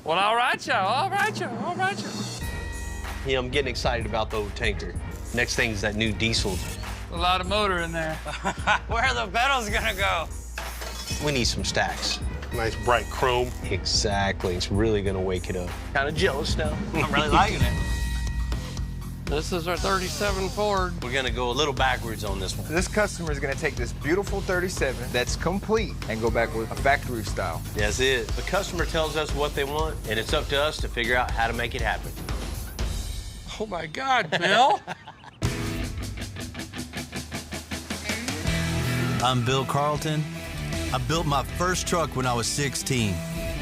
Well, all right, y'all. All right, y'all. All right, y'all. Yeah, I'm getting excited about the old tanker. Next thing is that new diesel. A lot of motor in there. Where are the pedals gonna go? We need some stacks. Nice bright chrome. Exactly. It's really gonna wake it up. Kind of jealous now. I'm really liking it. This is our 37 Ford. We're gonna go a little backwards on this one. This customer is gonna take this beautiful 37 that's complete and go back with a factory style. That's it. The customer tells us what they want, and it's up to us to figure out how to make it happen. Oh, my God, Bill. I'm Bill Carlton. I built my first truck when I was 16.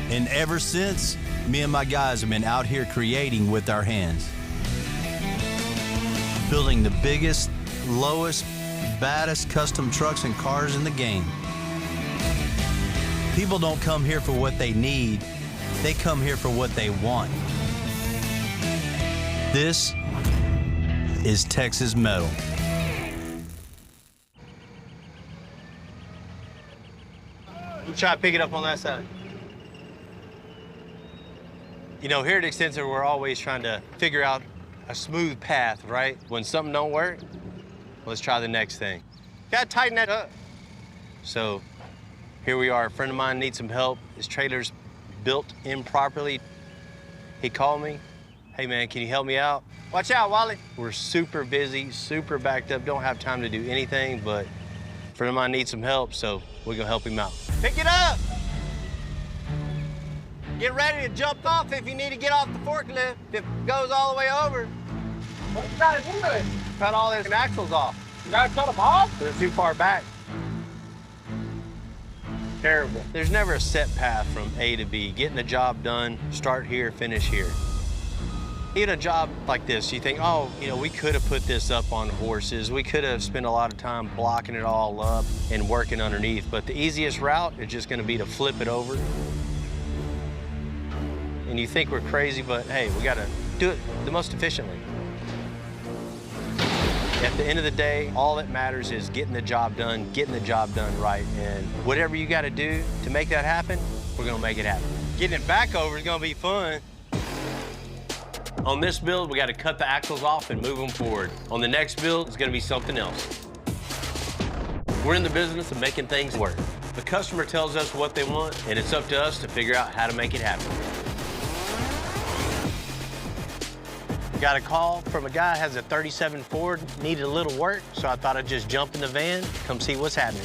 And ever since, me and my guys have been out here creating with our hands. Building the biggest, lowest, baddest custom trucks and cars in the game. People don't come here for what they need. They come here for what they want. This is Texas Metal. We'll try to pick it up on that side. You know, here at Extensor, we're always trying to figure out a smooth path, right? When something don't work, let's try the next thing. Gotta tighten that up. So here we are. A friend of mine needs some help. His trailer's built improperly. He called me. Hey, man, can you help me out? Watch out, Wally. We're super busy, super backed up, don't have time to do anything, but a friend of mine needs some help, so we're gonna help him out. Pick it up! Get ready to jump off if you need to get off the forklift. If it goes all the way over. What you gotta do? Cut all these axles off. You gotta cut them off? They're too far back. Terrible. There's never a set path from A to B. Getting the job done, start here, finish here. In a job like this, you think, oh, you know, we could have put this up on horses. We could have spent a lot of time blocking it all up and working underneath. But the easiest route is just gonna be to flip it over. And you think we're crazy, but hey, we gotta do it the most efficiently. At the end of the day, all that matters is getting the job done right. And whatever you gotta do to make that happen, we're gonna make it happen. Getting it back over is gonna be fun. On this build, we gotta cut the axles off and move them forward. On the next build, it's gonna be something else. We're in the business of making things work. The customer tells us what they want, and it's up to us to figure out how to make it happen. Got a call from a guy who has a 37 Ford, needed a little work, so I thought I'd just jump in the van, come see what's happening.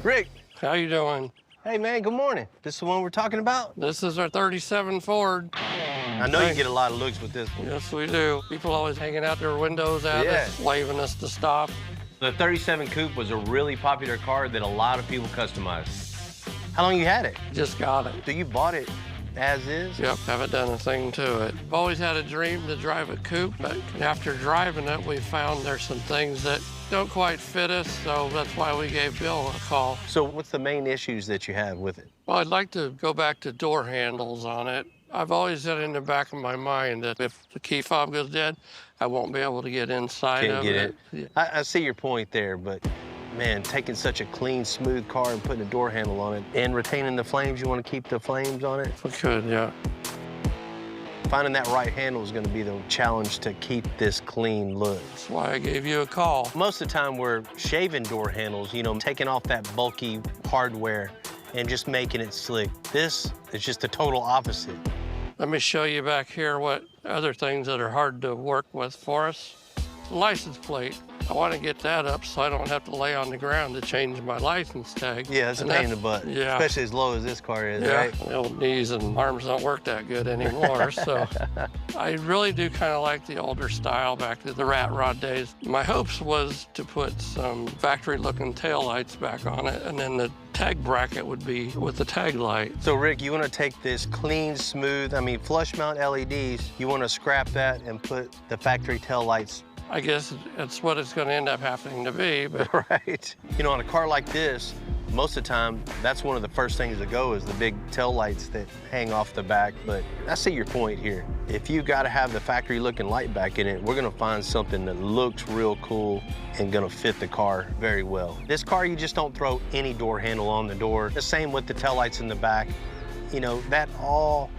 Rick. How you doing? Hey, man, good morning. This the one we're talking about? This is our 37 Ford. I know you get a lot of looks with this one. Yes, we do. People always hanging out their windows at us, waving us to stop. The 37 Coupe was a really popular car that a lot of people customized. How long you had it? Just got it. So you bought it as is? Yep, haven't done a thing to it. I've always had a dream to drive a coupe, but after driving it, we found there's some things that don't quite fit us, so that's why we gave Bill a call. So what's the main issues that you have with it? Well, I'd like to go back to door handles on it. I've always had in the back of my mind that if the key fob goes dead, I won't be able to get inside of it. Yeah. I see your point there, but man, taking such a clean, smooth car and putting a door handle on it and retaining the flames, you want to keep the flames on it? We could, yeah. Finding that right handle is going to be the challenge to keep this clean look. That's why I gave you a call. Most of the time, we're shaving door handles, you know, taking off that bulky hardware and just making it slick. This is just the total opposite. Let me show you back here what other things that are hard to work with for us. License plate. I want to get that up so I don't have to lay on the ground to change my license tag. Yeah, it's a pain in the butt, yeah. Especially as low as this car is, yeah, right? the old knees and arms don't work that good anymore, so I really do kind of like the older style back to the rat rod days. My hopes was to put some factory-looking taillights back on it, and then the tag bracket would be with the tag light. So, Rick, you want to take this clean, smooth, flush mount LEDs, you want to scrap that and put the factory tail lights. I guess that's what it's going to end up happening to be, but... Right. You know, on a car like this, most of the time, that's one of the first things to go is the big tail lights that hang off the back. But I see your point here. If you got to have the factory-looking light back in it, we're going to find something that looks real cool and going to fit the car very well. This car, you just don't throw any door handle on the door. The same with the tail lights in the back. You know, that all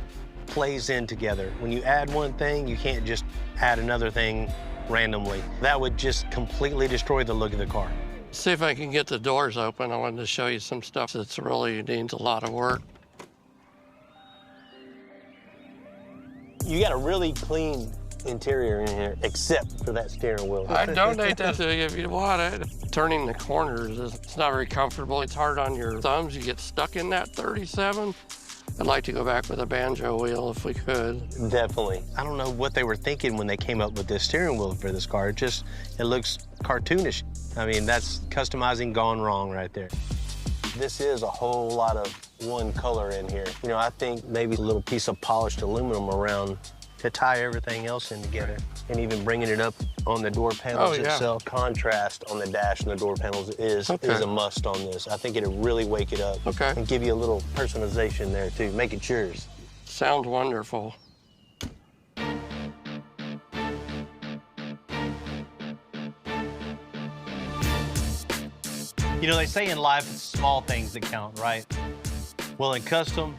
plays in together. When you add one thing, you can't just add another thing randomly. That would just completely destroy the look of the car. See if I can get the doors open. I wanted to show you some stuff that's really needs a lot of work. You got a really clean interior in here, except for that steering wheel. I'd donate that to you if you want it. Turning the corners, it's not very comfortable. It's hard on your thumbs. You get stuck in that 37. I'd like to go back with a banjo wheel if we could. Definitely. I don't know what they were thinking when they came up with this steering wheel for this car. It looks cartoonish. I mean, that's customizing gone wrong right there. This is a whole lot of one color in here. You know, I think maybe a little piece of polished aluminum around to tie everything else in together, and even bringing it up on the door panels itself. Contrast on the dash and the door panels is a must on this. I think it'll really wake it up and give you a little personalization there too. Make it yours. Sounds wonderful. You know, they say in life it's small things that count, right? Well, in custom,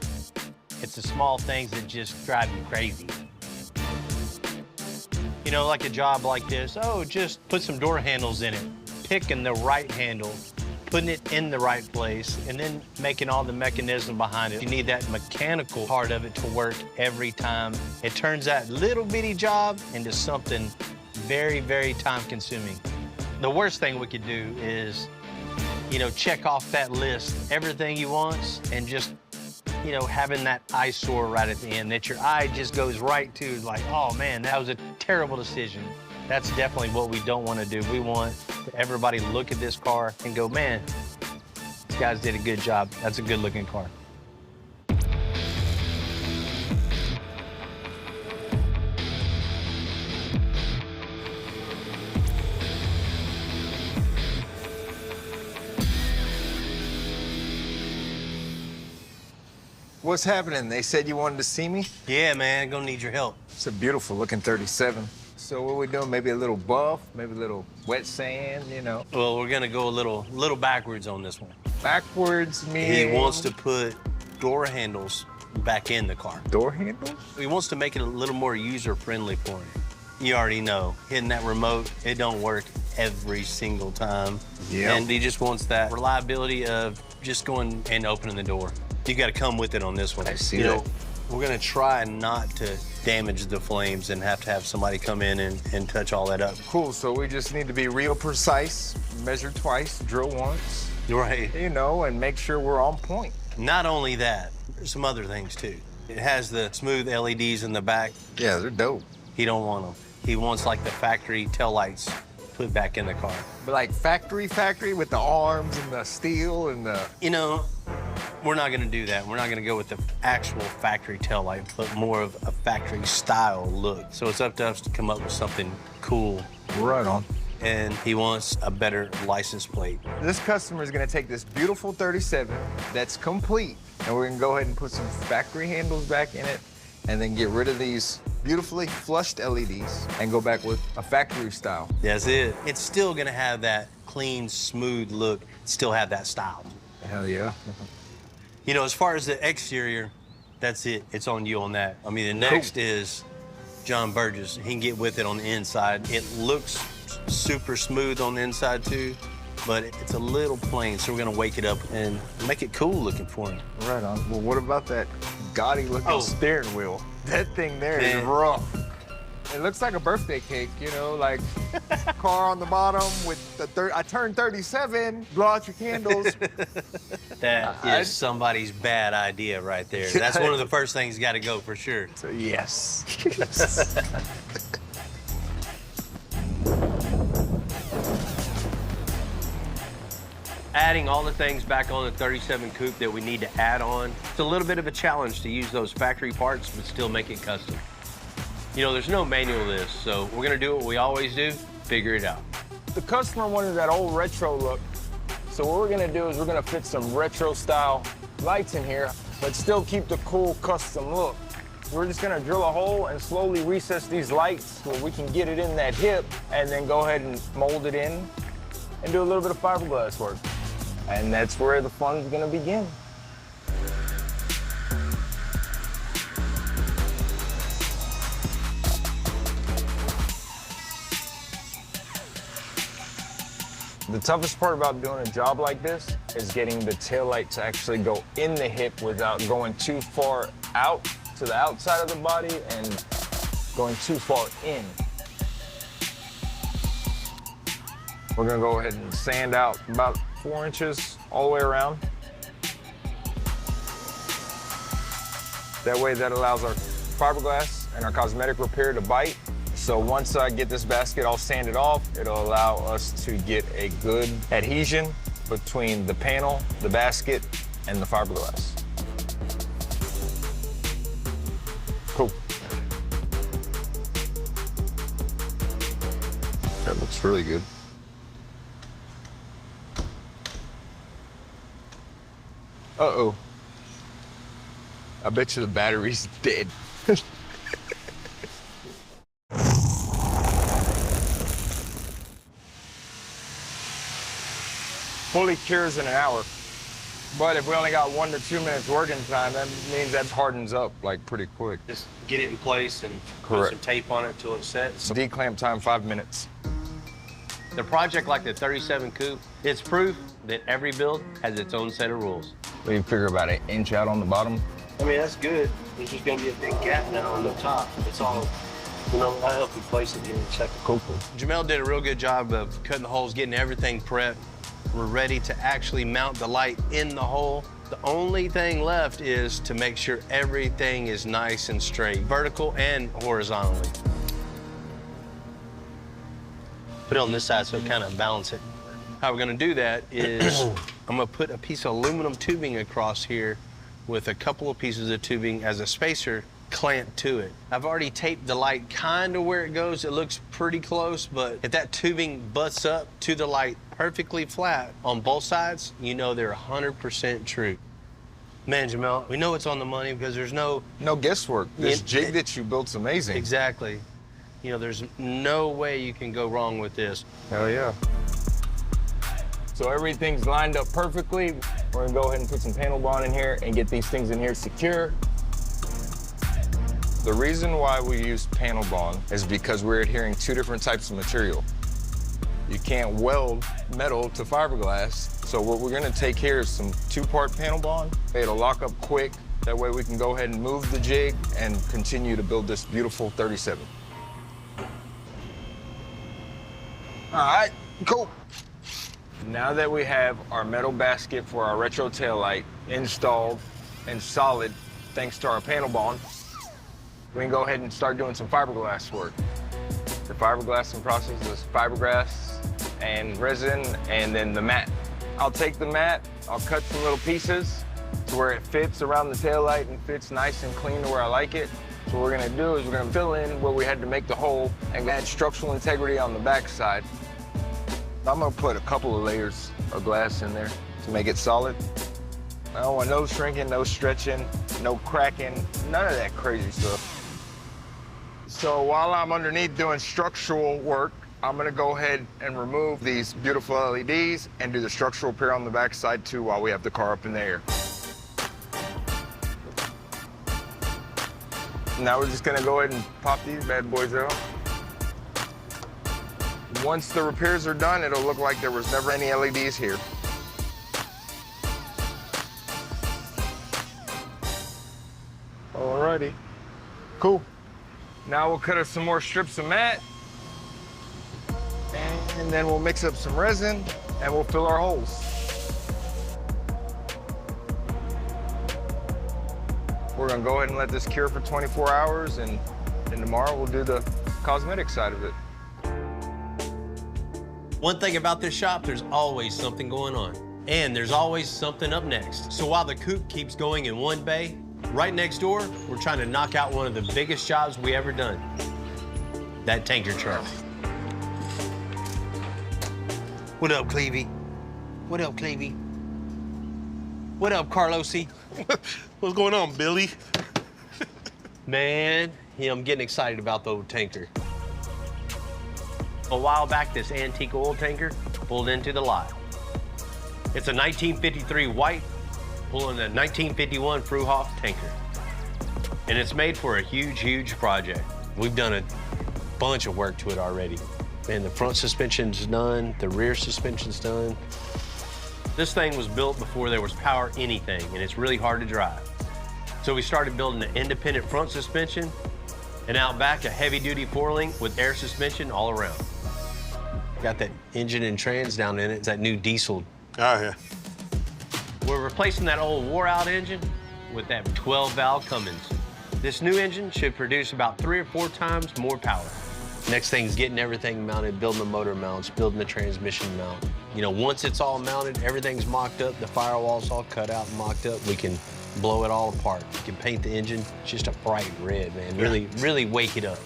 it's the small things that just drive you crazy. You know, like a job like this, just put some door handles in it, picking the right handle, putting it in the right place, and then making all the mechanism behind it. You need that mechanical part of it to work every time. It turns that little bitty job into something very, very time-consuming. The worst thing we could do is, you know, check off that list, everything you want, and just, you know, having that eyesore right at the end that your eye just goes right to, like, oh man, that was a terrible decision. That's definitely what we don't want to do. We want everybody to look at this car and go, man, these guys did a good job. That's a good looking car. What's happening? They said you wanted to see me? Yeah, man, gonna need your help. It's a beautiful looking 37. So what we doing? Maybe a little buff, maybe a little wet sand, you know? Well, we're gonna go a little backwards on this one. Backwards meaning? He wants to put door handles back in the car. Door handles? He wants to make it a little more user-friendly for him. You already know, hitting that remote, it don't work every single time. Yeah. And he just wants that reliability of just going and opening the door. You got to come with it on this one. I see you that. know, we're going to try not to damage the flames and have to have somebody come in and touch all that up. Cool, so we just need to be real precise, measure twice, drill once. Right. You know, and make sure we're on point. Not only that, there's some other things too. It has the smooth LEDs in the back. Yeah, they're dope. He don't want them. He wants like the factory taillights put back in the car. But like factory with the arms and the steel and the... You know, we're not gonna do that. We're not gonna go with the actual factory taillight, but more of a factory style look. So it's up to us to come up with something cool. Right on. And he wants a better license plate. This customer is gonna take this beautiful 37 that's complete, and we're gonna go ahead and put some factory handles back in it, and then get rid of these beautifully flushed LEDs and go back with a factory style. That's it. It's still gonna have that clean, smooth look, still have that style. Hell yeah. You know, as far as the exterior, that's it. It's on you on that. I mean, the next is John Burgess. He can get with it on the inside. It looks super smooth on the inside too, but it's a little plain, so we're gonna wake it up and make it cool looking for him. Right on. Well, what about that gaudy looking steering wheel? That thing there is rough. It looks like a birthday cake, you know, like car on the bottom with the I turned 37, blow out your candles. That is somebody's bad idea right there. That's one of the first things got to go for sure. So yes. Adding all the things back on the 37 Coupe that we need to add on, it's a little bit of a challenge to use those factory parts but still make it custom. You know, there's no manual to this, so we're gonna do what we always do, figure it out. The customer wanted that old retro look, so what we're gonna do is we're gonna fit some retro style lights in here, but still keep the cool custom look. We're just gonna drill a hole and slowly recess these lights where we can get it in that hip and then go ahead and mold it in and do a little bit of fiberglass work. And that's where the fun's gonna begin. The toughest part about doing a job like this is getting the taillight to actually go in the hip without going too far out to the outside of the body and going too far in. We're gonna go ahead and sand out about 4 inches all the way around. That way that allows our fiberglass and our cosmetic repair to bite. So once I get this basket all sanded off, it'll allow us to get a good adhesion between the panel, the basket, and the fiberglass. Cool. That looks really good. Uh-oh. I bet you the battery's dead. Fully cures in an hour. But if we only got 1 to 2 minutes working time, that means that hardens up like pretty quick. Just get it in place and put Correct. some tape on it until it sets. Declamp time, 5 minutes. The project like the 37 Coupe, it's proof that every build has its own set of rules. We figure about 1 inch out on the bottom. I mean, that's good. There's just gonna be a big gap now on the top. It's all, you know, I'll help you place it here in a second. Cool. Jamel did a real good job of cutting the holes, getting everything prepped. We're ready to actually mount the light in the hole. The only thing left is to make sure everything is nice and straight, vertical and horizontally. Put it on this side so it kind of balance it. How we're gonna do that is I'm gonna put a piece of aluminum tubing across here with a couple of pieces of tubing as a spacer clamped to it. I've already taped the light kind of where it goes. It looks pretty close, but if that tubing butts up to the light perfectly flat on both sides, you know they're 100% true. Man, Jamel, we know it's on the money because there's no guesswork. This jig that you built's amazing. Exactly. You know, there's no way you can go wrong with this. Hell yeah. So everything's lined up perfectly. We're gonna go ahead and put some panel bond in here and get these things in here secure. The reason why we use panel bond is because we're adhering 2 different types of material. You can't weld metal to fiberglass. So what we're gonna take here is some 2-part panel bond. It'll lock up quick. That way we can go ahead and move the jig and continue to build this beautiful 37. All right, cool. Now that we have our metal basket for our retro taillight installed and solid, thanks to our panel bond, we can go ahead and start doing some fiberglass work. The fiberglassing process is fiberglass and resin and then the mat. I'll take the mat, I'll cut some little pieces to where it fits around the taillight and fits nice and clean to where I like it. So what we're gonna do is we're gonna fill in where we had to make the hole and add structural integrity on the back side. I'm gonna put a couple of layers of glass in there to make it solid. I don't want no shrinking, no stretching, no cracking, none of that crazy stuff. So while I'm underneath doing structural work, I'm gonna go ahead and remove these beautiful LEDs and do the structural repair on the back side too while we have the car up in the air. Now we're just gonna go ahead and pop these bad boys out. Once the repairs are done, it'll look like there was never any LEDs here. Alrighty, cool. Now we'll cut us some more strips of mat, and then we'll mix up some resin, and we'll fill our holes. We're gonna go ahead and let this cure for 24 hours, and then tomorrow we'll do the cosmetic side of it. One thing about this shop, there's always something going on. And there's always something up next. So while the coupe keeps going in one bay, right next door, we're trying to knock out one of the biggest jobs we ever done. That tanker truck. What up, Clevie? What up, Clevie? What up, Carlosi? What's going on, Billy? Man, yeah, I'm getting excited about the old tanker. A while back, this antique oil tanker pulled into the lot. It's a 1953 white pulling a 1951 Fruhoff tanker. And it's made for a huge, huge project. We've done a bunch of work to it already. And the front suspension's done, the rear suspension's done. This thing was built before there was power anything, and it's really hard to drive. So we started building an independent front suspension, and out back, a heavy-duty four-link with air suspension all around. Got that engine and trans down in it. It's that new diesel. Oh, yeah. We're replacing that old wore-out engine with that 12-valve Cummins. This new engine should produce about 3 or 4 times more power. Next thing's getting everything mounted, building the motor mounts, building the transmission mount. You know, once it's all mounted, everything's mocked up, the firewall's all cut out and mocked up, we can blow it all apart. We can paint the engine just a bright red, man. Really wake it up.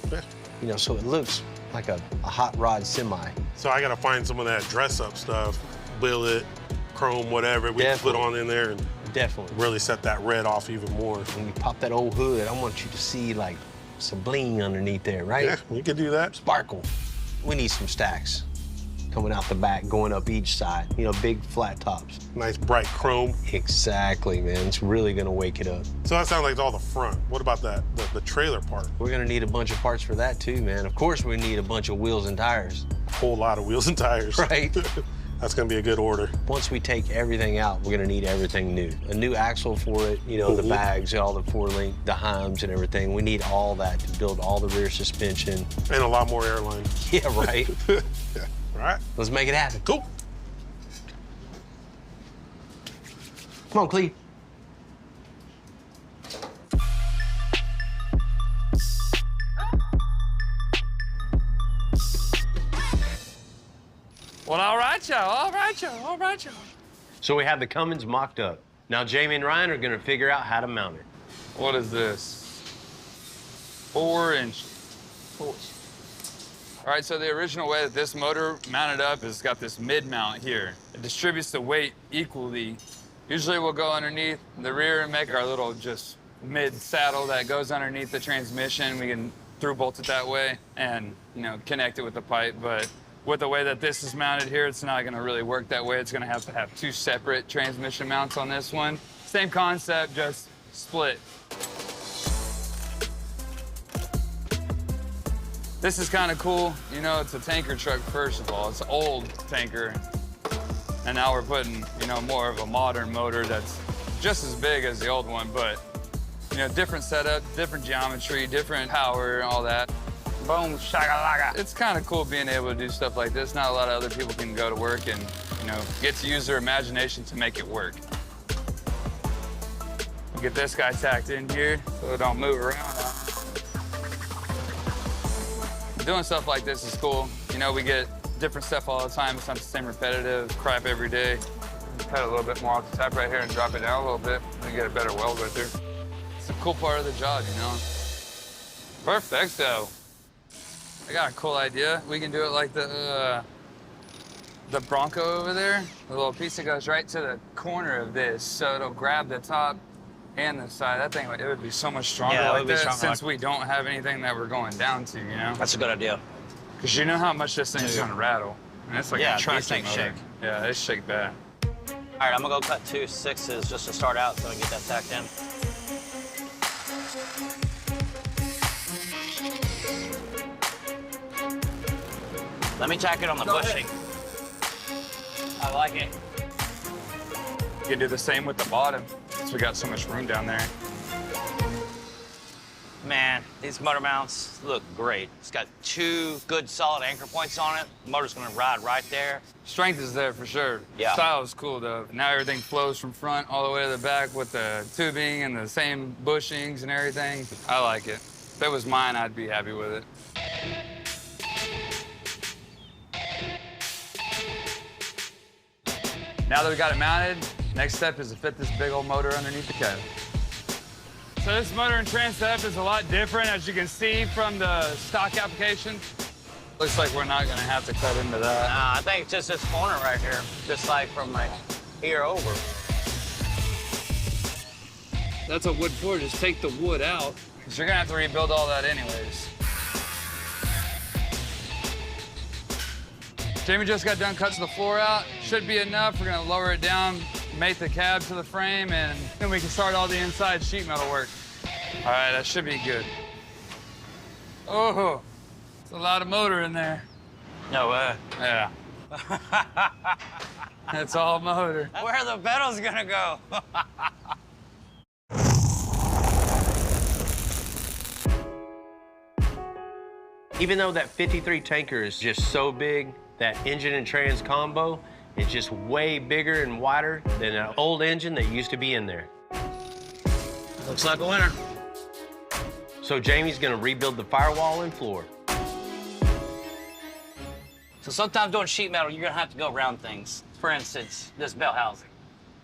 You know, so it looks like a hot rod semi. So I gotta find some of that dress-up stuff, billet, chrome, whatever we can put on in there and really set that red off even more. When you pop that old hood, I want you to see like some bling underneath there, right? Yeah, you can do that. Sparkle. We need some stacks coming out the back, going up each side. You know, big flat tops. Nice bright chrome. Exactly, man. It's really gonna wake it up. So that sounds like it's all the front. What about that, the trailer part? We're gonna need a bunch of parts for that too, man. Of course, we need a bunch of wheels and tires. A whole lot of wheels and tires. Right. That's gonna be a good order. Once we take everything out, we're gonna need everything new. A new axle for it, you know, the bags, all the four-link, the Heims and everything. We need all that to build all the rear suspension. And a lot more airline. Yeah, right. Yeah. All right. Let's make it happen. Cool. Come on, Cleve. Well, all right, y'all. So we have the Cummins mocked up. Now Jamie and Ryan are gonna figure out how to mount it. What is this? 4-inch. All right, so the original way that this motor mounted up is got this mid-mount here. It distributes the weight equally. Usually we'll go underneath the rear and make our little just mid-saddle that goes underneath the transmission. We can through bolt it that way and, you know, connect it with the pipe. But with the way that this is mounted here, it's not gonna really work that way. It's gonna have to have 2 separate transmission mounts on this one. Same concept, just split. This is kind of cool. You know, it's a tanker truck, first of all. It's an old tanker. And now we're putting, you know, more of a modern motor that's just as big as the old one, but, you know, different setup, different geometry, different power, all that. Boom, shakalaka. It's kind of cool being able to do stuff like this. Not a lot of other people can go to work and, you know, get to use their imagination to make it work. We'll get this guy tacked in here so it don't move around. Doing stuff like this is cool. You know, we get different stuff all the time. It's not the same repetitive crap every day. Cut a little bit more off the top right here and drop it down a little bit and get a better weld right there. It's a cool part of the job, you know? Perfecto. I got a cool idea. We can do it like the Bronco over there. The little piece that goes right to the corner of this, so it'll grab the top and the side. That thing, it would be so much stronger like that since we don't have anything that we're going down to, you know? That's a good idea. Because you know how much this thing's gonna rattle. And it's like a tractor motor. Shake. Yeah, it's shake bad. All right, I'm gonna go cut 2 6s just to start out so I can get that tacked in. Let me tack it on the bushing. I like it. You can do the same with the bottom, since we got so much room down there. Man, these motor mounts look great. It's got 2 good solid anchor points on it. The motor's gonna ride right there. Strength is there for sure. Yeah. Style is cool though. Now everything flows from front all the way to the back with the tubing and the same bushings and everything. I like it. If it was mine, I'd be happy with it. Now that we got it mounted, next step is to fit this big old motor underneath the cab. So this motor and trans setup is a lot different, as you can see from the stock application. Looks like we're not gonna have to cut into that. Nah, I think it's just this corner right here, just like from like here over. That's a wood floor, just take the wood out, because you're gonna have to rebuild all that anyways. Jamie just got done cutting the floor out. Should be enough. We're gonna lower it down, mate the cab to the frame, and then we can start all the inside sheet metal work. All right, that should be good. Oh, it's a lot of motor in there. No way. Yeah. That's all motor. Where are the pedals gonna go? Even though that 53 tanker is just so big, that engine and trans combo is just way bigger and wider than an old engine that used to be in there. Looks like a winner. So Jamie's gonna rebuild the firewall and floor. So sometimes doing sheet metal, you're gonna have to go around things. For instance, this bell housing.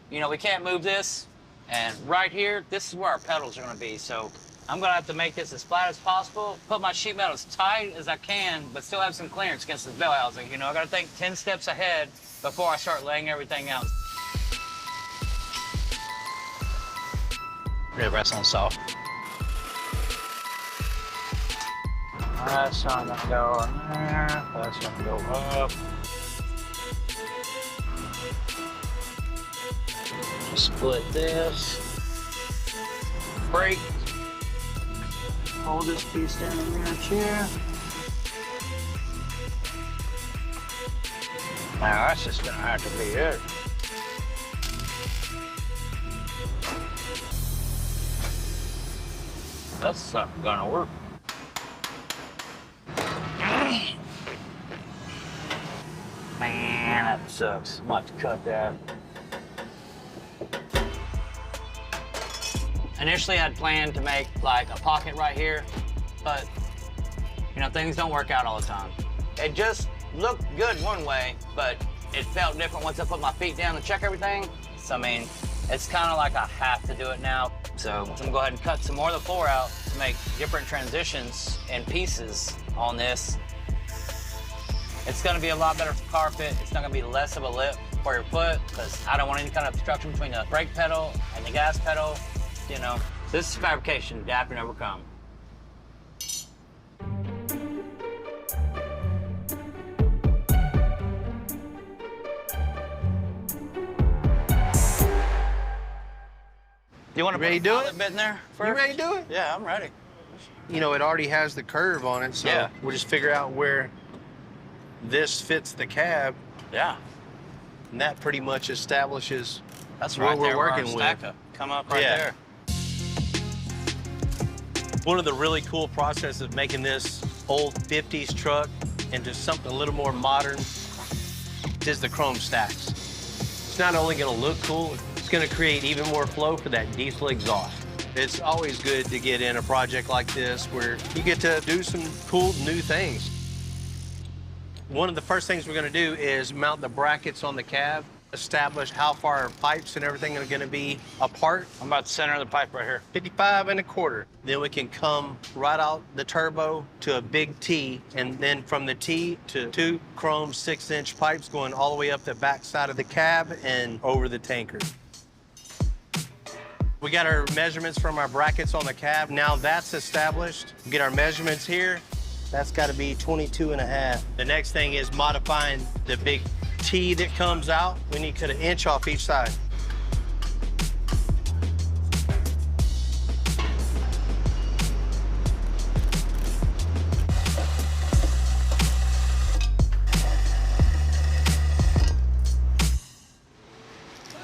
You know, we can't move this, and right here, this is where our pedals are gonna be. So I'm gonna have to make this as flat as possible, put my sheet metal as tight as I can, but still have some clearance against this bell housing. You know, I gotta think 10 steps ahead before I start laying everything out. Really rest on soft. That's gonna go in there, that's gonna go up. Split this. Brake. Hold this piece down right here. Now that's just gonna have to be it. That's not gonna work. Man, that sucks. I'm gonna have to cut that. Initially, I'd planned to make like a pocket right here, but you know, things don't work out all the time. It just looked good one way, but it felt different once I put my feet down to check everything. So, I mean, it's kind of like I have to do it now. So I'm gonna go ahead and cut some more of the floor out to make different transitions and pieces on this. It's gonna be a lot better for carpet. It's not gonna be less of a lip for your foot, because I don't want any kind of obstruction between the brake pedal and the gas pedal. You know, this is fabrication, adapt and overcome. You want to ready to do it? Bit in there first? You ready to do it? Yeah, I'm ready. You know, it already has the curve on it, so yeah, we'll just figure out where this fits the cab. Yeah. And that pretty much establishes that's what right we're there working where our with. stack up. Come up right there. One of the really cool processes of making this old 50s truck into something a little more modern is the chrome stacks. It's not only gonna look cool, it's gonna create even more flow for that diesel exhaust. It's always good to get in a project like this where you get to do some cool new things. One of the first things we're gonna do is mount the brackets on the cab, establish how far our pipes and everything are gonna be apart. I'm about to center the pipe right here. 55 1/4. Then we can come right out the turbo to a big T, and then from the T to 2 chrome 6-inch pipes going all the way up the back side of the cab and over the tanker. We got our measurements from our brackets on the cab. Now that's established. We get our measurements here. That's got to be 22 1/2. The next thing is modifying the big T that comes out. We need to cut 1 inch off each side.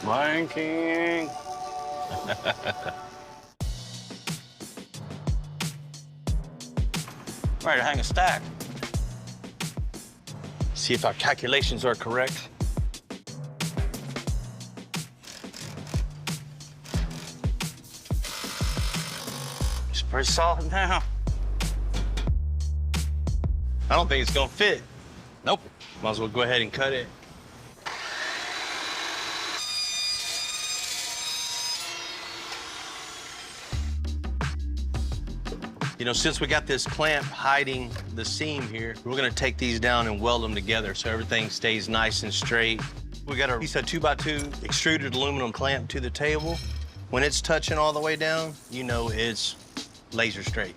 Blanking. Ready to hang a stack. See if our calculations are correct. It's pretty solid now. I don't think it's gonna fit. Nope. Might as well go ahead and cut it. You know, since we got this clamp hiding the seam here, we're gonna take these down and weld them together so everything stays nice and straight. We got a piece of 2x2 extruded aluminum clamp to the table. When it's touching all the way down, you know it's laser straight.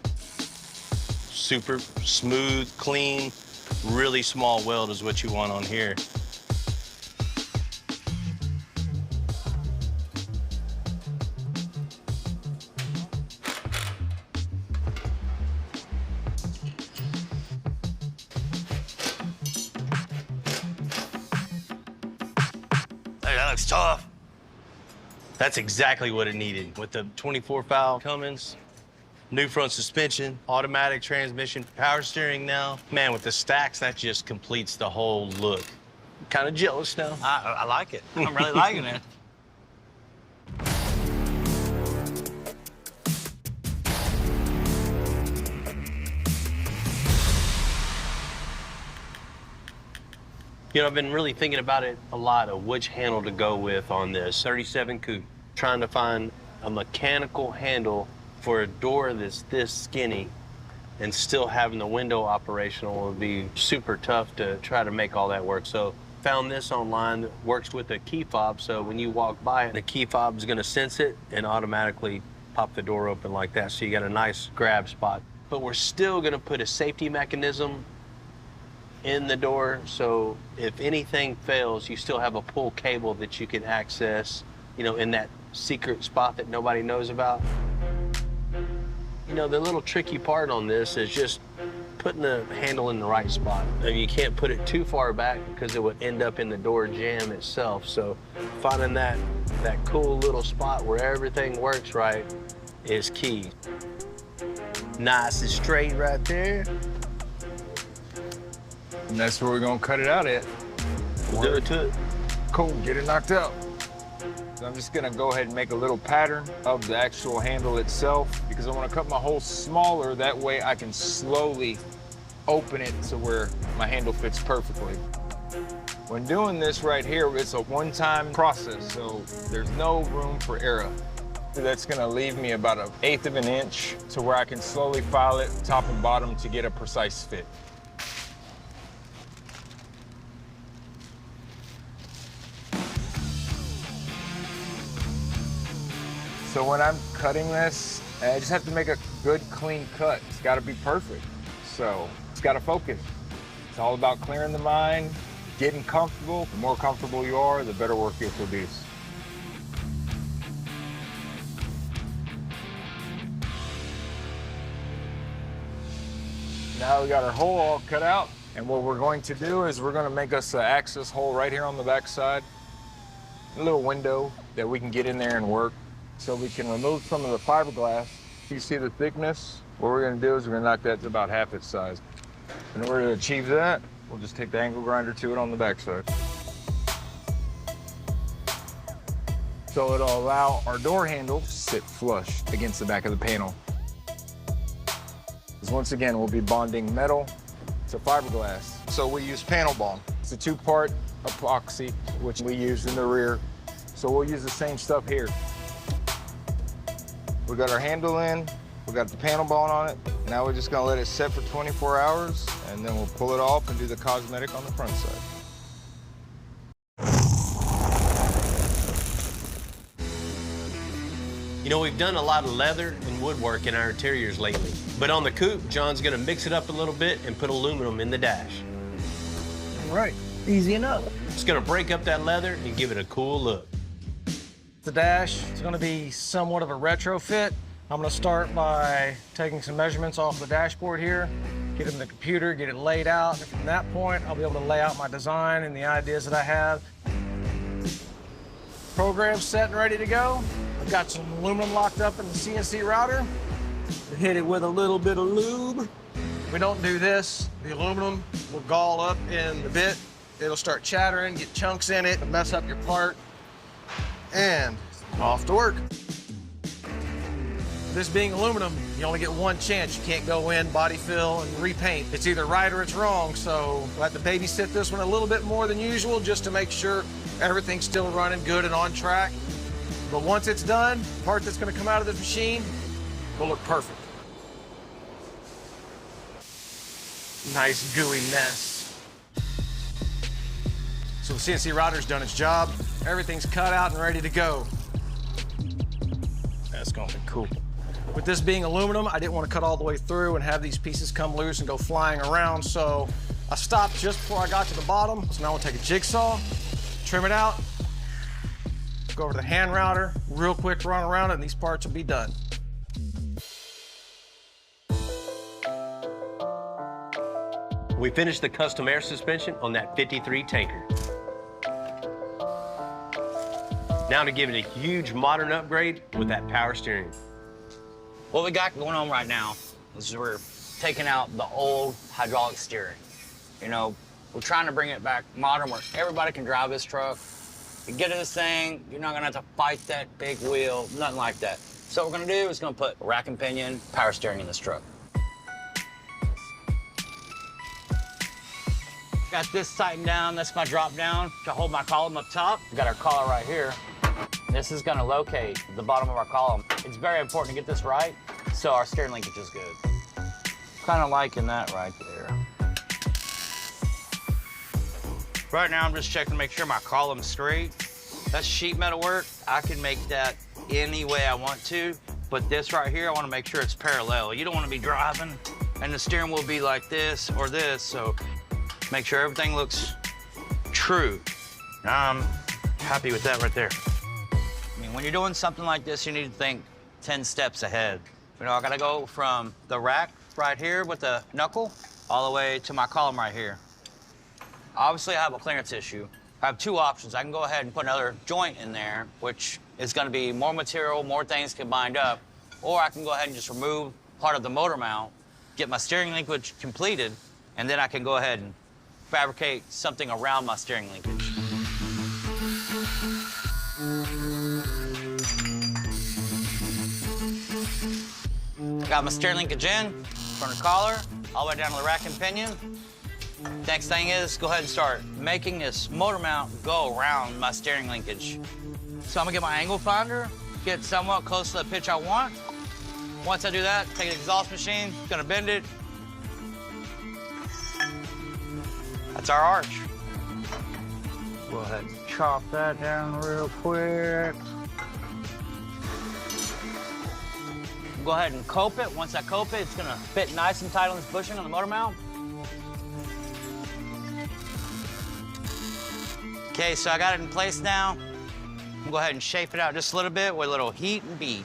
Super smooth, clean, really small weld is what you want on here. looks tough. That's exactly what it needed. With the 24-valve Cummins, new front suspension, automatic transmission, power steering now. Man, with the stacks, that just completes the whole look. Kind of jealous now. I like it. I'm really liking it. You know, I've been really thinking about it a lot of which handle to go with on this 37 Coupe. Trying to find a mechanical handle for a door that's this skinny and still having the window operational would be super tough to try to make all that work. So found this online that works with a key fob. So when you walk by it, the key fob is gonna sense it and automatically pop the door open like that. So you got a nice grab spot. But we're still gonna put a safety mechanism in the door, so if anything fails, you still have a pull cable that you can access, you know, in that secret spot that nobody knows about. You know, the little tricky part on this is just putting the handle in the right spot. And you can't put it too far back because it would end up in the door jamb itself. So finding that cool little spot where everything works right is key. Nice and straight right there. And that's where we're gonna cut it out at. We'll do it to it. Cool, get it knocked out. So I'm just gonna go ahead and make a little pattern of the actual handle itself because I wanna cut my hole smaller. That way I can slowly open it to where my handle fits perfectly. When doing this right here, it's a one-time process, so there's no room for error. That's gonna leave me about 1/8 of an inch to where I can slowly file it top and bottom to get a precise fit. So when I'm cutting this, I just have to make a good, clean cut. It's gotta be perfect. So it's gotta focus. It's all about clearing the mind, getting comfortable. The more comfortable you are, the better work you'll produce. Now we got our hole all cut out. And what we're going to do is we're gonna make us an access hole right here on the back side. A little window that we can get in there and work. So we can remove some of the fiberglass. You see the thickness? What we're gonna do is we're gonna knock that to about half its size. In order to achieve that, we'll just take the angle grinder to it on the backside. So it'll allow our door handle to sit flush against the back of the panel. Because once again, we'll be bonding metal to fiberglass. So we use panel bond. It's a 2-part epoxy, which we use in the rear. So we'll use the same stuff here. We got our handle in, we got the panel bond on it. Now we're just gonna let it set for 24 hours and then we'll pull it off and do the cosmetic on the front side. You know, we've done a lot of leather and woodwork in our interiors lately. But on the Coupe, John's gonna mix it up a little bit and put aluminum in the dash. All right, easy enough. It's gonna break up that leather and give it a cool look. The dash is going to be somewhat of a retrofit. I'm going to start by taking some measurements off the dashboard here, get it in the computer, get it laid out. And from that point, I'll be able to lay out my design and the ideas that I have. Program set and ready to go. I've got some aluminum locked up in the CNC router. Hit it with a little bit of lube. If we don't do this, the aluminum will gall up in the bit. It'll start chattering, get chunks in it, mess up your part. And off to work. This being aluminum, you only get one chance. You can't go in, body fill, and repaint. It's either right or it's wrong, so I have to babysit this one a little bit more than usual just to make sure everything's still running good and on track. But once it's done, the part that's gonna come out of this machine will look perfect. Nice gooey mess. So the CNC router's done its job. Everything's cut out and ready to go. That's gonna be cool. With this being aluminum, I didn't want to cut all the way through and have these pieces come loose and go flying around, so I stopped just before I got to the bottom. So now I'm gonna take a jigsaw, trim it out, go over to the hand router, real quick run around it, and these parts will be done. We finished the custom air suspension on that 53 tanker. Now to give it a huge modern upgrade with that power steering. What we got going on right now is we're taking out the old hydraulic steering. You know, we're trying to bring it back modern where everybody can drive this truck. You get in this thing, you're not gonna have to fight that big wheel, nothing like that. So what we're gonna do is gonna put rack and pinion power steering in this truck. Got this tightened down, that's my drop down to hold my column up top. We got our collar right here. This is gonna locate the bottom of our column. It's very important to get this right so our steering linkage is good. Kind of liking that right there. Right now, I'm just checking to make sure my column's straight. That's sheet metal work. I can make that any way I want to, but this right here, I want to make sure it's parallel. You don't want to be driving and the steering wheel be like this or this, so make sure everything looks true. I'm happy with that right there. I mean, when you're doing something like this, you need to think 10 steps ahead. You know, I gotta go from the rack right here with the knuckle all the way to my column right here. Obviously, I have a clearance issue. I have two options. I can go ahead and put another joint in there, which is gonna be more material, more things combined up, or I can go ahead and just remove part of the motor mount, get my steering linkage completed, and then I can go ahead and fabricate something around my steering linkage. Got my steering linkage in, from the collar, all the way down to the rack and pinion. Next thing is, go ahead and start making this motor mount go around my steering linkage. So I'm gonna get my angle finder, get somewhat close to the pitch I want. Once I do that, take an exhaust machine, gonna bend it. That's our arch. Go ahead and chop that down real quick. Go ahead and cope it. Once I cope it, it's gonna fit nice and tight on this bushing on the motor mount. Okay, so I got it in place now. I'm gonna go ahead and shape it out just a little bit with a little heat and bead.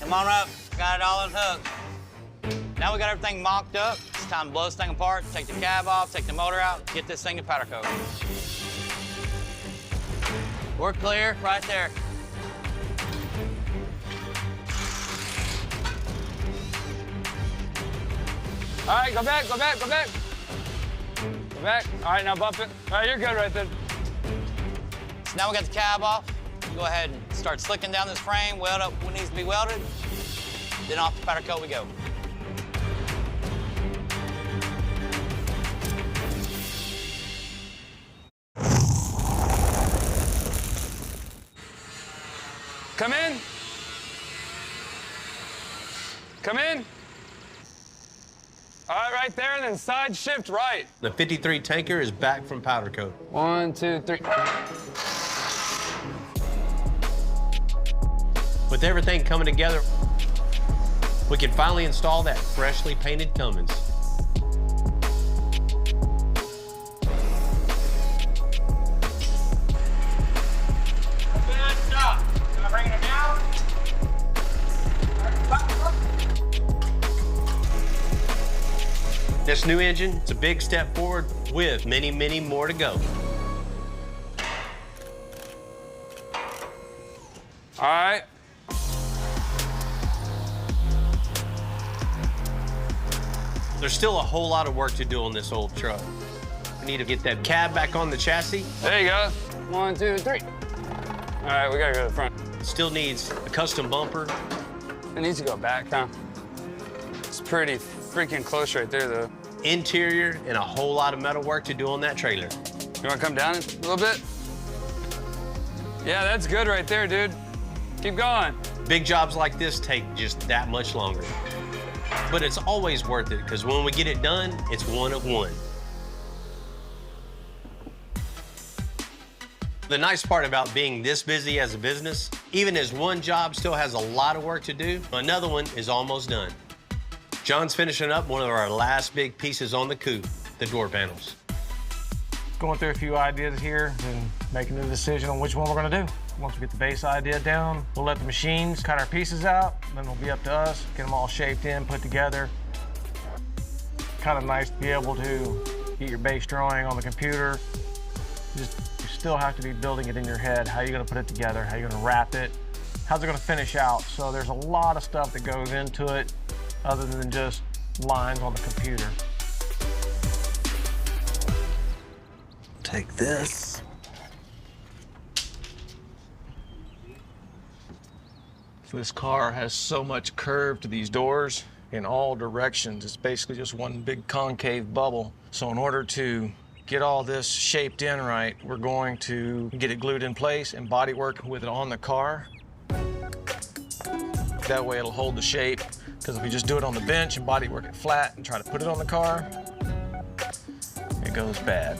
Come on up, got it all unhooked. Now we got everything mocked up. It's time to blow this thing apart, take the cab off, take the motor out, get this thing to powder coat. We're clear right there. All right, go back, go back, go back. Go back. All right, now bump it. All right, you're good right there. So now we got the cab off. Go ahead and start slicking down this frame, weld up what needs to be welded. Then off the powder coat we go. Come in. Come in. All right, right there, and then side shift right. The 53 tanker is back from powder coat. 1, 2, 3. With everything coming together, we can finally install that freshly painted Cummins. Good job. Am I bringing it down? This new engine, it's a big step forward with many, many more to go. All right. There's still a whole lot of work to do on this old truck. We need to get that cab back on the chassis. There you go. 1, 2, 3. All right, we gotta go to the front. Still needs a custom bumper. It needs to go back, huh? It's pretty freaking close right there, though. Interior and a whole lot of metal work to do on that trailer. You wanna come down a little bit? Yeah, that's good right there, dude. Keep going. Big jobs like this take just that much longer. But it's always worth it, because when we get it done, it's one of one. The nice part about being this busy as a business, even as one job still has a lot of work to do, another one is almost done. John's finishing up one of our last big pieces on the coupe, the door panels. Going through a few ideas here and making a decision on which one we're gonna do. Once we get the base idea down, we'll let the machines cut our pieces out, then it'll be up to us, get them all shaped in, put together. Kind of nice to be able to get your base drawing on the computer. You still have to be building it in your head. How are you gonna put it together? How are you gonna wrap it? How's it gonna finish out? So there's a lot of stuff that goes into it other than just lines on the computer. Take this. This car has so much curve to these doors in all directions. It's basically just one big concave bubble. So in order to get all this shaped in right, we're going to get it glued in place and body work with it on the car. That way it'll hold the shape, because if we just do it on the bench and body work it flat and try to put it on the car, it goes bad.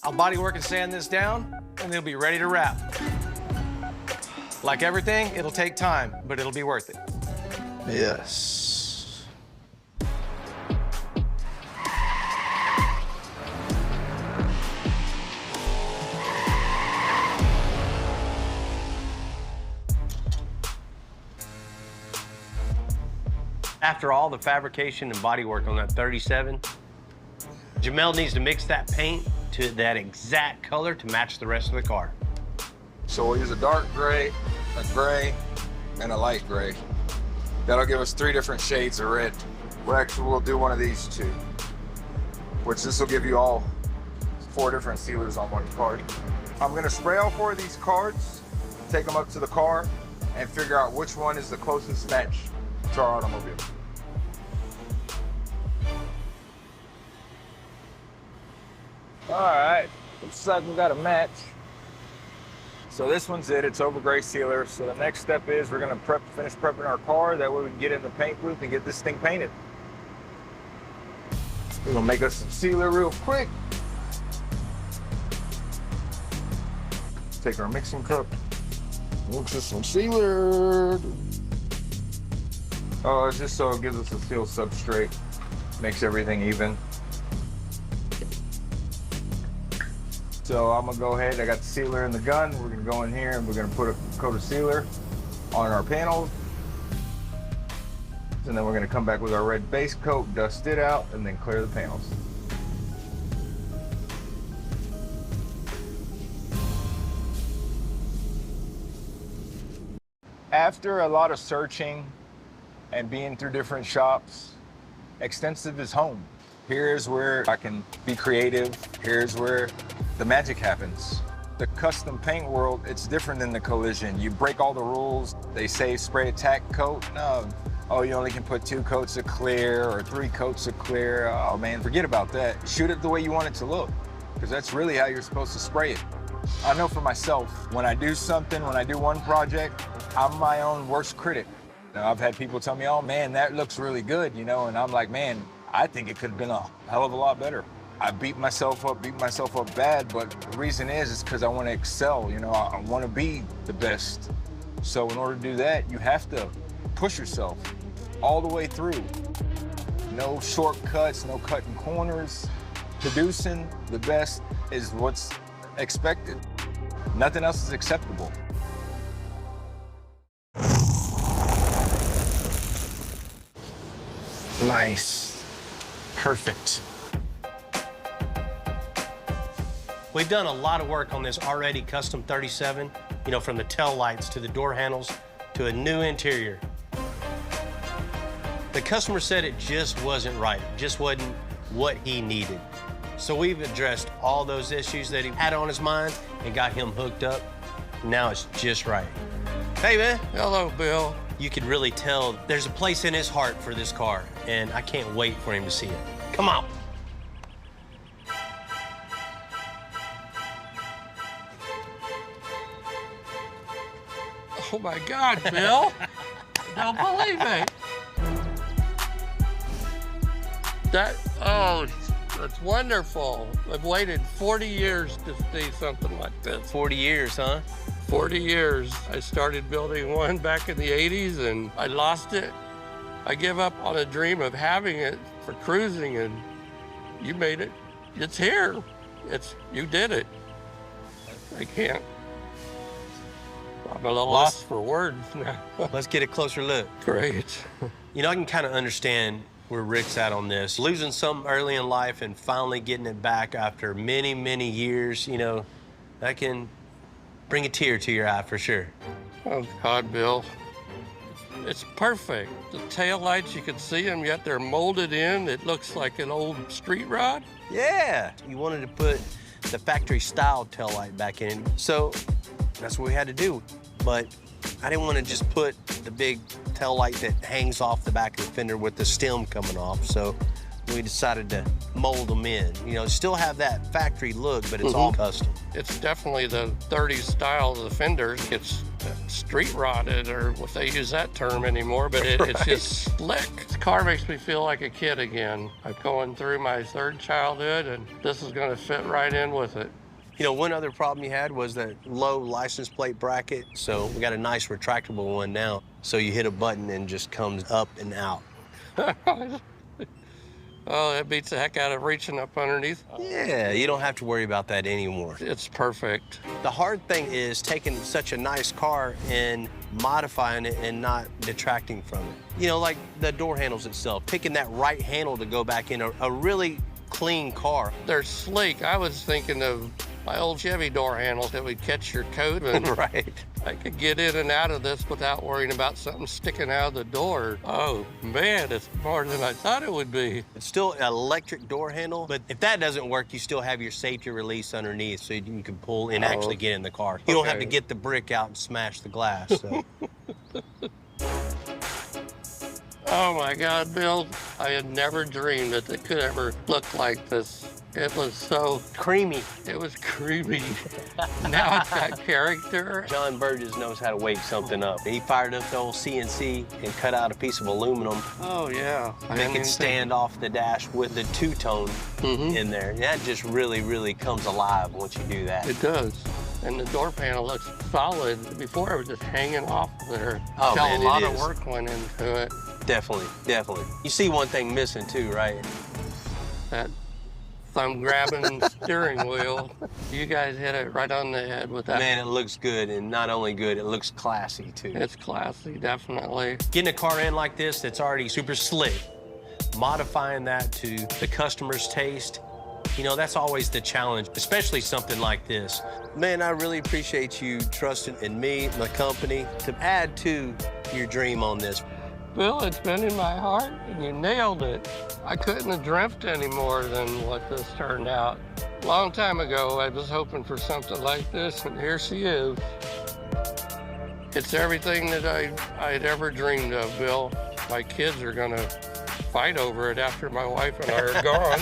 I'll body work and sand this down, and it'll be ready to wrap. Like everything, it'll take time, but it'll be worth it. Yes. After all the fabrication and body work on that 37, Jamel needs to mix that paint to that exact color to match the rest of the car. So we'll use a dark gray, a gray, and a light gray. That'll give us 3 different shades of red. We'll do one of these 2, which this will give you all 4 different sealers on one card. I'm gonna spray all 4 of these cards, take them up to the car, and figure out which one is the closest match to our automobile. All right, looks like we got a match. So this one's it, it's over gray sealer. So the next step is we're gonna finish prepping our car. That way we can get in the paint booth and get this thing painted. We're gonna make us some sealer real quick. Take our mixing cup, mix us some sealer. Oh, it's just so it gives us a seal substrate, makes everything even. So I'm gonna go ahead, I got the sealer in the gun. We're gonna go in here and we're gonna put a coat of sealer on our panels. And then we're gonna come back with our red base coat, dust it out, and then clear the panels. After a lot of searching and being through different shops, Extensive is home. Here's where I can be creative. Here's where the magic happens. The custom paint world, it's different than the collision. You break all the rules. They say spray a tack coat. No. Oh, you only can put 2 coats of clear or 3 coats of clear. Oh man, forget about that. Shoot it the way you want it to look, because that's really how you're supposed to spray it. I know for myself, when I do something, when I do one project, I'm my own worst critic. Now, I've had people tell me, oh man, that looks really good, you know, and I'm like, man, I think it could have been a hell of a lot better. I beat myself up bad, but the reason is because I want to excel, you know, I want to be the best. So in order to do that, you have to push yourself all the way through. No shortcuts, no cutting corners. Producing the best is what's expected. Nothing else is acceptable. Nice. Perfect. We've done a lot of work on this already custom 37, you know, from the tail lights to the door handles to a new interior. The customer said it just wasn't right. It just wasn't what he needed. So we've addressed all those issues that he had on his mind and got him hooked up. Now it's just right. Hey, man. Hello, Bill. You could really tell there's a place in his heart for this car, and I can't wait for him to see it. Come on. Oh my God, Bill. Don't believe me. It's wonderful. I've waited 40 years to see something like this. 40 years, huh? 40 years. I started building one back in the 80s and I lost it. I give up on a dream of having it for cruising, and you made it. It's here. You did it. I can't. I'm a little lost for words now. Let's get a closer look. Great. You know, I can kind of understand where Rick's at on this. Losing something early in life and finally getting it back after many, many years, you know, that can bring a tear to your eye for sure. Oh, God, Bill. It's perfect. The taillights, you can see them, yet they're molded in. It looks like an old street rod. Yeah. You wanted to put the factory-style taillight back in, so that's what we had to do. But I didn't want to just put the big taillight that hangs off the back of the fender with the stem coming off, so we decided to mold them in. You know, still have that factory look, but it's all custom. It's definitely the 30s style of the fenders. It's street rotted, or if they use that term anymore, but it's just slick. This car makes me feel like a kid again. I'm going through my third childhood, and this is going to fit right in with it. You know, one other problem you had was that low license plate bracket, so we got a nice retractable one now. So you hit a button and just comes up and out. Oh, that beats the heck out of reaching up underneath. Yeah, you don't have to worry about that anymore. It's perfect. The hard thing is taking such a nice car and modifying it and not detracting from it. You know, like the door handles itself, picking that right handle to go back in a really clean car. They're sleek. I was thinking of my old Chevy door handles that would catch your coat. And right. I could get in and out of this without worrying about something sticking out of the door. Oh, man, it's more than I thought it would be. It's still an electric door handle, but if that doesn't work, you still have your safety release underneath so you can pull and actually get in the car. You don't have to get the brick out and smash the glass. So. Oh, my God, Bill. I had never dreamed that it could ever look like this. It was so creamy. It was creamy. Now it's got character. John Burgess knows how to wake something up. He fired up the old CNC and cut out a piece of aluminum. Oh, yeah. Make it stand off the dash with the two-tone in there. That just really, really comes alive once you do that. It does. And the door panel looks solid. Before, it was just hanging off there. Oh, man, a lot of work went into it. Definitely, definitely. You see one thing missing, too, right? That thumb-grabbing steering wheel. You guys hit it right on the head with that. Man, it looks good, and not only good, it looks classy, too. It's classy, definitely. Getting a car in like this that's already super slick, modifying that to the customer's taste, you know, that's always the challenge, especially something like this. Man, I really appreciate you trusting in me, my company, to add to your dream on this. Bill, it's been in my heart, and you nailed it. I couldn't have dreamt any more than what this turned out. A long time ago, I was hoping for something like this, and here she is. It's everything that I'd ever dreamed of, Bill. My kids are gonna fight over it after my wife and I are gone.